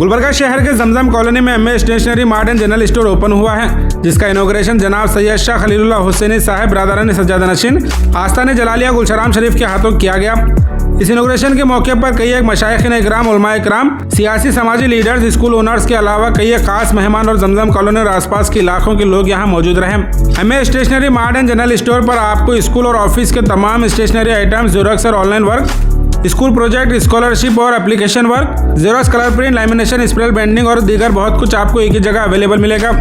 गुलबर्गा शहर के जमजम कॉलोनी में MA stationery mart and general store open हुआ है, जिसका इनॉग्रेशन जनाब सैयद शाह खलीलुल्लाह हुसैनी साहब ब्रादरान सज्जादा नशीन आस्ताने जलालिया गुलशराम शरीफ के हाथों किया गया। इस इनॉग्रेशन के मौके पर कई एक मशाइखिन इकराम, उलमाए इकराम, सियासी समाजी लीडर्स, स्कूल ओनर्स के अलावा कई एक खास मेहमान और जमजम कॉलोनी और आसपास के इलाकों के लोग यहाँ मौजूद रहे। MA stationery mart and general store पर आपको स्कूल और ऑफिस के तमाम स्टेशनरी आइटम्स, ज़ेरॉक्स और online work, school project, scholarship और application work, xerox, colour print, lamination, spiral binding और दीगर बहुत कुछ आपको एक ही जगह अवेलेबल मिलेगा।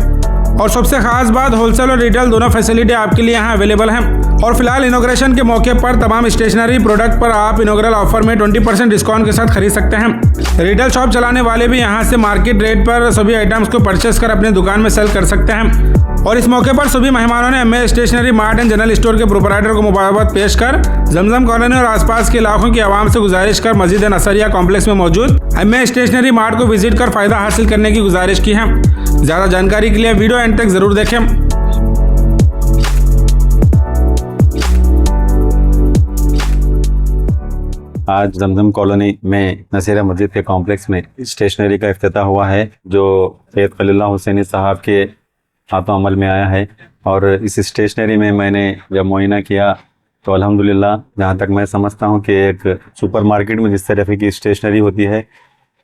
और सबसे खास बात, होलसेल और रिटेल दोनों फैसिलिटी आपके लिए यहाँ अवेलेबल हैं। और फिलहाल इनॉग्रेशन के मौके पर तमाम स्टेशनरी प्रोडक्ट पर आप इनॉग्रल ऑफर में 20% डिस्काउंट के साथ खरीद सकते हैं। रिटेल शॉप चलाने वाले भी यहाँ से मार्केट रेट पर सभी आइटम्स को परचेस कर अपने दुकान में सेल कर सकते हैं। और इस मौके पर सभी मेहमानों ने MA stationery mart and general store के प्रोपराइटर को मुबारकबाद पेश कर जमजम कॉलोनी और आसपास के इलाकों की आवाम से गुजारिश कर मस्जिद नसरिया कॉम्प्लेक्स में मौजूद एमए स्टेशनरी मार्ट को विजिट कर फायदा हासिल करने की गुजारिश की है। ज़्यादा जानकारी के लिए वीडियो एंड तक जरूर देखें। आज जमजम कॉलोनी में नसीरा मस्जिद के कॉम्प्लेक्स में स्टेशनरी का इफ्तिताह हुआ है, जो सैयद खलीलुल्लाह हुसैनी साहब के हाथों अमल में आया है। और इस स्टेशनरी में मैंने जब मुआयना किया तो अल्हम्दुलिल्लाह, जहाँ तक मैं समझता हूँ कि एक सुपरमार्केट में जिस तरह की स्टेशनरी होती है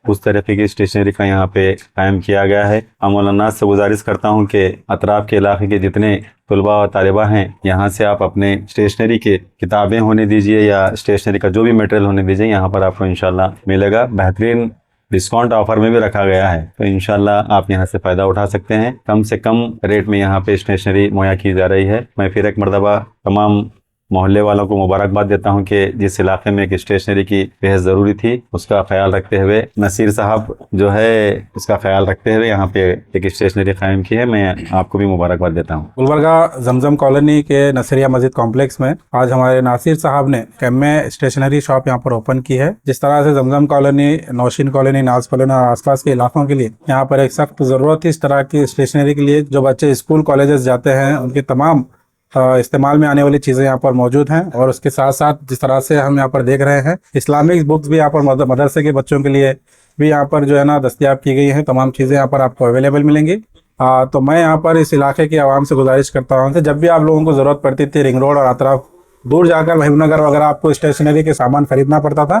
उस तरह की स्टेशनरी का यहाँ पे कायम किया गया है। अमौलाना से गुजारिश करता हूँ कि अतराफ़ के इलाके के जितने तलबा और तालिबा हैं, यहाँ से आप अपने स्टेशनरी के किताबें होने दीजिए या स्टेशनरी का जो भी मटेरियल होने दीजिए, यहाँ पर आपको इंशाल्लाह मिलेगा। बेहतरीन डिस्काउंट ऑफर में भी रखा गया है, तो इंशाल्लाह आप यहाँ से फ़ायदा उठा सकते हैं। कम से कम रेट में यहाँ पे स्टेशनरी मुहैया की जा रही है। मैं फिर एक मरतबा तमाम मोहल्ले वालों को मुबारकबाद देता हूँ कि जिस इलाके में एक स्टेशनरी की बेहद ज़रूरी थी उसका ख्याल रखते हुए नसीर साहब जो है इसका ख्याल रखते हुए यहाँ पे एक स्टेशनरी कायम की है। मैं आपको भी मुबारकबाद देता हूँ। गुलबर्गा जमजम कॉलोनी के नसरिया मस्जिद कॉम्प्लेक्स में आज हमारे नासिर साहब ने एमए स्टेशनरी शॉप यहाँ पर ओपन की है। जिस तरह से जमजम कॉलोनी, नौशीन कॉलोनी, नाज कॉलोनी और आसपास के इलाकों के लिए यहाँ पर एक सख्त ज़रूरत थी इस तरह की स्टेशनरी के लिए। जो बच्चे स्कूल कॉलेजेस जाते हैं उनके तमाम इस्तेमाल में आने वाली चीज़ें यहाँ पर मौजूद हैं। और उसके साथ साथ जिस तरह से हम यहाँ पर देख रहे हैं, इस्लामिक बुक्स भी यहाँ पर मदरसे के बच्चों के लिए भी यहाँ पर जो है ना दस्तयाब की गई हैं। तमाम चीज़ें यहाँ पर आपको अवेलेबल मिलेंगी। तो मैं यहाँ पर इस इलाके की आवाम से गुजारिश करता हूँ कि जब भी आप लोगों को ज़रूरत पड़ती थी, रिंग रोड और अतराफ दूर जाकर महबूबनगर वगैरह आपको स्टेशनरी के सामान खरीदना पड़ता था,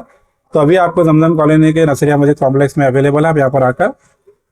तो अभी आपको जमजम कॉलोनी के नसरिया मस्जिद कॉम्प्लेक्स में अवेलेबल है। आप यहाँ पर आकर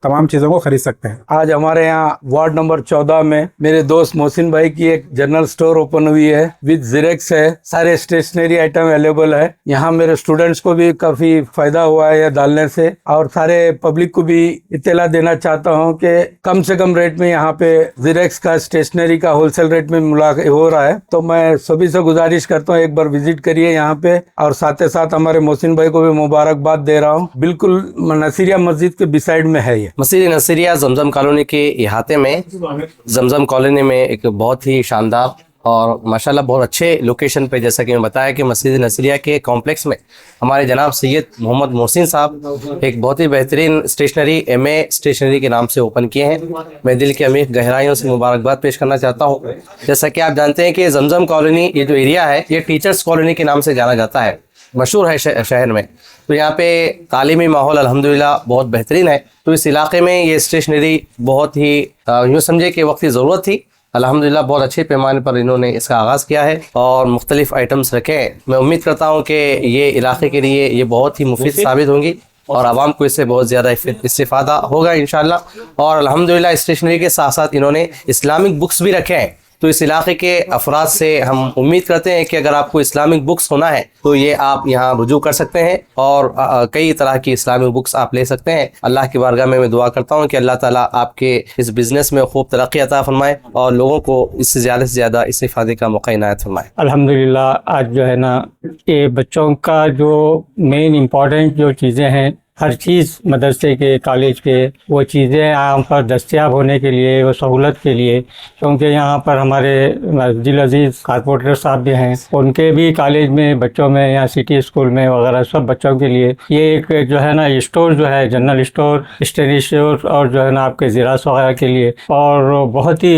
तमाम चीज़ों को खरीद सकते हैं। आज हमारे यहाँ वार्ड नंबर 14 में मेरे दोस्त मोहसिन भाई की एक जनरल स्टोर ओपन हुई है, विद जेरेक्स है, सारे स्टेशनरी आइटम अवेलेबल है। यहाँ मेरे स्टूडेंट्स को भी काफी फायदा हुआ है डालने से, और सारे पब्लिक को भी इत्तला देना चाहता हूँ कि कम से कम रेट में यहाँ पे जेरेक्स का, स्टेशनरी का होलसेल रेट में हो रहा है। तो मैं सभी से गुजारिश करता हूँ एक बार विजिट करिए यहाँ पे। और साथ ही साथ हमारे मोहसिन भाई को भी मुबारकबाद दे रहा हूँ। बिल्कुल नसीरिया मस्जिद के बिसाइड में है ये मस्जिद नसरिया जमजम कॉलोनी के इहाते में। जमजम कॉलोनी में एक बहुत ही शानदार और माशाल्लाह बहुत अच्छे लोकेशन पे, जैसा कि मैं बताया कि मस्जिद नसरिया के कॉम्प्लेक्स में हमारे जनाब सैयद मोहम्मद मोहसिन साहब एक बहुत ही बेहतरीन स्टेशनरी एमए स्टेशनरी के नाम से ओपन किए हैं। मैं दिल की अमीर गहराइयों से मुबारकबाद पेश करना चाहता हूँ। जैसा कि आप जानते हैं कि जमजम कॉलोनी, ये जो एरिया है, ये टीचर्स कॉलोनी के नाम से जाना जाता है, मशहूर है शहर में। तो यहाँ पे तालीमी माहौल अल्हम्दुलिल्लाह बहुत बेहतरीन है। तो इस इलाके में ये स्टेशनरी बहुत ही यूँ समझे कि वक्ती ज़रूरत थी। अल्हम्दुलिल्लाह बहुत अच्छे पैमाने पर इन्होंने इसका आगाज़ किया है और मुख्तलिफ आइटम्स रखे। मैं उम्मीद करता हूँ कि ये इलाके के लिए ये बहुत ही मुफीद साबित होंगी और आवाम को इससे बहुत ज़्यादा इस्तिफ़ादा होगा इंशाअल्लाह। और अल्हम्दुलिल्लाह स्टेशनरी के साथ साथ इन्होंने इस्लामिक बुक्स भी रखे हैं। तो इस इलाके के अफराद से हम उम्मीद करते हैं कि अगर आपको इस्लामिक बुक्स होना है तो ये आप यहाँ रुजू कर सकते हैं और कई तरह की इस्लामिक बुक्स आप ले सकते हैं। अल्लाह की बारगाह में मैं दुआ करता हूँ कि अल्लाह ताला आपके इस बिज़नेस में खूब तरक्की अता फरमाए और लोगों को इससे ज़्यादा इस्तिफ़ादे का मौका इनायत फरमाए। अल्हम्दुलिल्लाह आज जो है ना, ये बच्चों का जो मेन इम्पॉर्टेंट जो चीज़ें हैं, हर चीज़ मदरसे के, कॉलेज के, वो चीज़ें यहाँ पर दस्तयाब होने के लिए, वो सहूलत के लिए, क्योंकि यहाँ पर हमारे अब्दुल अजीज़ कारपोरेटर साहब भी हैं, उनके भी कॉलेज में बच्चों में या सिटी स्कूल में वगैरह सब बच्चों के लिए ये एक जो है ना स्टोर जो है, जनरल स्टोर, स्टेशनरी स्टोर और जो है ना आपके ज़ेरॉक्स वगैरह के लिए, और बहुत ही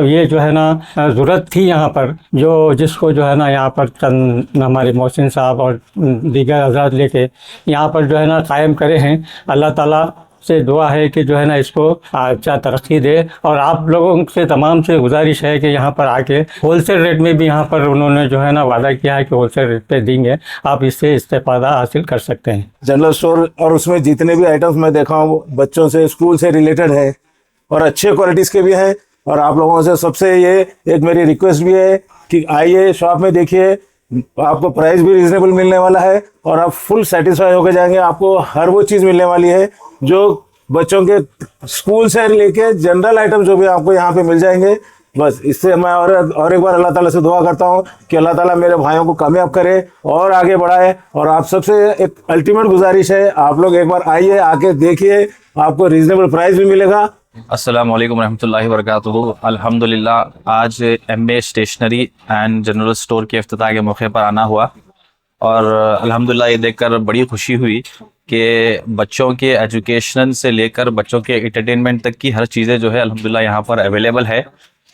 ये जो है ना ज़रूरत थी यहाँ पर, जिसको जो है ना यहाँ पर चंद हमारे मोहसिन साहब और दीगर हज़रात लेके यहाँ पर जो है ना कायम करे हैं। अल्लाह ताला से दुआ है कि जो है ना इसको अच्छा तरक्की दे। और आप लोगों से तमाम से गुजारिश है कि यहाँ पर आके होलसेल रेट में भी यहाँ पर उन्होंने जो है ना वादा किया है कि होलसेल रेट पे देंगे, आप इससे इस्तेफादा हासिल कर सकते हैं। जनरल स्टोर और उसमें जितने भी आइटम्स मैं देखा हूँ बच्चों से स्कूल से रिलेटेड है और अच्छे क्वालिटीज़ के भी हैं। और आप लोगों से सबसे ये एक मेरी रिक्वेस्ट भी है कि आइए शॉप में देखिए, आपको प्राइस भी रिजनेबल मिलने वाला है और आप फुल सेटिस्फाई होकर जाएंगे। आपको हर वो चीज़ मिलने वाली है जो बच्चों के स्कूल से लेके जनरल आइटम जो भी आपको यहाँ पे मिल जाएंगे। बस इससे मैं और एक बार अल्लाह ताला से दुआ करता हूँ कि अल्लाह ताला मेरे भाइयों को कामयाब करे और आगे बढ़ाए। और आप सबसे एक अल्टीमेट गुजारिश है, आप लोग एक बार आइए, आके देखिए, आपको रीजनेबल प्राइस भी मिलेगा। अस्सलाम वालेकुम रहमतुल्लाहि व बरकातुहू। अल्हम्दुलिल्लाह आज MA stationery and general store के इफ्तिताह के मौके पर आना हुआ और अल्हम्दुलिल्लाह ये देखकर बड़ी खुशी हुई कि बच्चों के एजुकेशन से लेकर बच्चों के एंटरटेनमेंट तक की हर चीज़ें जो है अल्हम्दुलिल्लाह यहाँ पर अवेलेबल है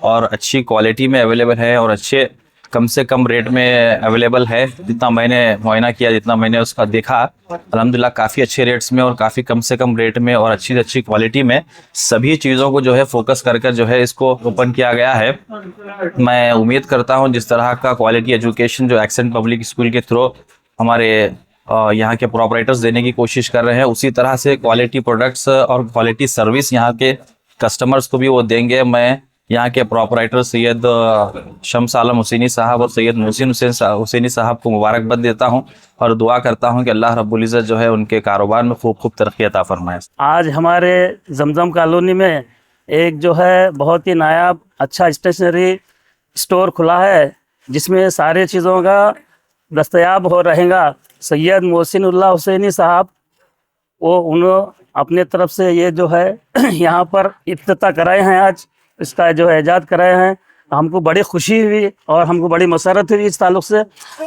और अच्छी क्वालिटी में अवेलेबल है और अच्छे कम से कम रेट में अवेलेबल है। जितना मैंने मुआयना किया, जितना मैंने उसका देखा, अल्हम्दुलिल्लाह काफ़ी अच्छे रेट्स में और काफ़ी कम से कम रेट में और अच्छी से अच्छी क्वालिटी में सभी चीज़ों को जो है फोकस कर कर जो है इसको ओपन किया गया है। मैं उम्मीद करता हूँ जिस तरह का क्वालिटी एजुकेशन जो एक्सेंट पब्लिक स्कूल के थ्रू हमारे यहाँ के प्रोपराइटर्स देने की कोशिश कर रहे हैं, उसी तरह से क्वालिटी प्रोडक्ट्स और क्वालिटी सर्विस यहाँ के कस्टमर्स को भी वो देंगे। मैं यहाँ के प्रोपराइटर सैयद शम्स आलम हुसैनी साहब और सैयद मोहसिन हुसैनी साहब को मुबारकबाद देता हूँ और दुआ करता हूँ कि अल्लाह रब्बुल इज़्ज़त जो है उनके कारोबार में खूब खूब तरक्की अता फरमाए। आज हमारे जमजम कॉलोनी में एक जो है बहुत ही नायाब अच्छा स्टेशनरी स्टोर खुला है जिसमें सारे चीज़ों का दस्तयाब हो रहेगा। सैयद मोहसिन हुसैनी साहब वो उन्होंने अपने तरफ से ये जो है यहाँ पर इफ्तिताह कराए हैं, आज इसका जो है इजाद कराए हैं। हमको बड़ी खुशी हुई और हमको बड़ी मसरत हुई इस ताल्लुक़ से।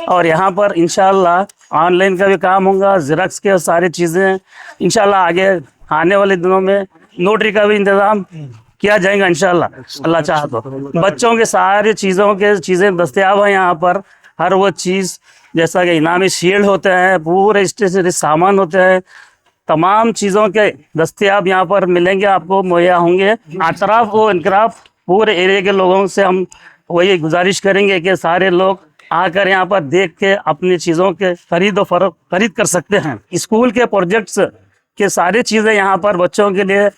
और यहाँ पर इंशाअल्लाह ऑनलाइन का भी काम होगा, ज़ेरॉक्स के सारी चीज़ें इंशाअल्लाह आगे आने वाले दिनों में नोटरी का भी इंतज़ाम किया जाएगा इंशाअल्लाह, अल्लाह चाहे तो। बच्चों के सारे चीज़ें दस्तयाब हैं यहाँ पर। हर वो चीज़ जैसा कि इनामी शील्ड होते हैं, पूरे स्टेशनरी सामान होते हैं, तमाम चीज़ों के दस्तयाब यहाँ पर मिलेंगे, आपको मुहैया होंगे। अतराफ व इनकराफ पूरे एरिया के लोगों से हम वही गुजारिश करेंगे कि सारे लोग आकर यहाँ पर देख के अपनी चीज़ों के खरीद कर सकते हैं। स्कूल के प्रोजेक्ट्स के सारी चीज़ें यहाँ पर बच्चों के लिए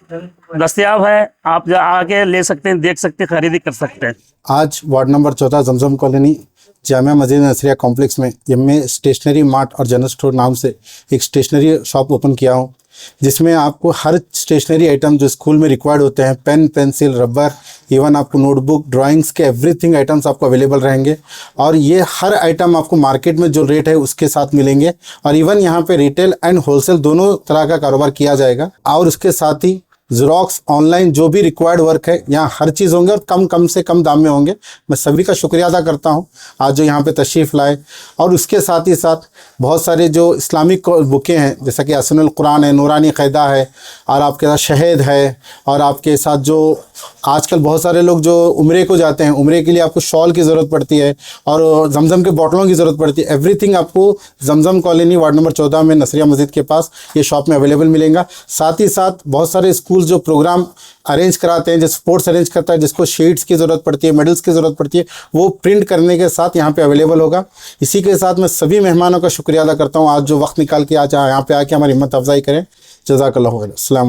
दस्तयाब है, आप आके ले सकते हैं, देख सकते हैं, खरीदी कर सकते हैं। आज वार्ड नंबर 14 जमजम कॉलोनी जामिया मस्जिद नसरिया कॉम्प्लेक्स में एमए स्टेशनरी मार्ट और जनरल स्टोर नाम से एक स्टेशनरी शॉप ओपन किया हूँ, जिसमें आपको हर स्टेशनरी आइटम जो स्कूल में रिक्वायर्ड होते हैं, पेन, पेंसिल, रबर, इवन आपको नोटबुक, ड्राइंग्स के एवरीथिंग आइटम्स आपको अवेलेबल रहेंगे। और ये हर आइटम आपको मार्केट में जो रेट है उसके साथ मिलेंगे। और इवन यहाँ पे रिटेल एंड होलसेल दोनों तरह का कारोबार किया जाएगा। और उसके साथ ही ज़ेरॉक्स, ऑनलाइन जो भी रिक्वायर्ड वर्क है यहाँ हर चीज़ होंगे और कम से कम दाम में होंगे। मैं सभी का शुक्रिया अदा करता हूँ आज जो यहाँ पे तशरीफ़ लाए। और उसके साथ ही साथ बहुत सारे जो इस्लामिक बुकें हैं, जैसा कि हसनुल कुरान है, नूरानी क़ैदा है, और आपके साथ शहीद है, और आपके साथ जो आजकल बहुत सारे लोग जो उम्रे को जाते हैं, उम्रे के लिए आपको शॉल की ज़रूरत पड़ती है और जमजम के बॉटलों की ज़रूरत पड़ती है। एवरीथिंग आपको जमजम कॉलोनी वार्ड नंबर 14 में नसरिया मस्जिद के पास ये शॉप में अवेलेबल मिलेगा। साथ ही साथ बहुत सारे स्कूल जो प्रोग्राम अरेंज कराते हैं, जैसे स्पोर्ट्स अरेंज करता है, जिसको शीट्स की ज़रूरत पड़ती है, मेडल्स की ज़रूरत पड़ती है, वो प्रिंट करने के साथ यहाँ पे अवेलेबल होगा। इसी के साथ मैं सभी मेहमानों का शुक्रिया अदा करता हूँ आज जो वक्त निकाल के आज यहाँ पे आके हमारी हिम्मत अफजाई करें। जज़ाकल्लाहु खैर। अस्सलाम।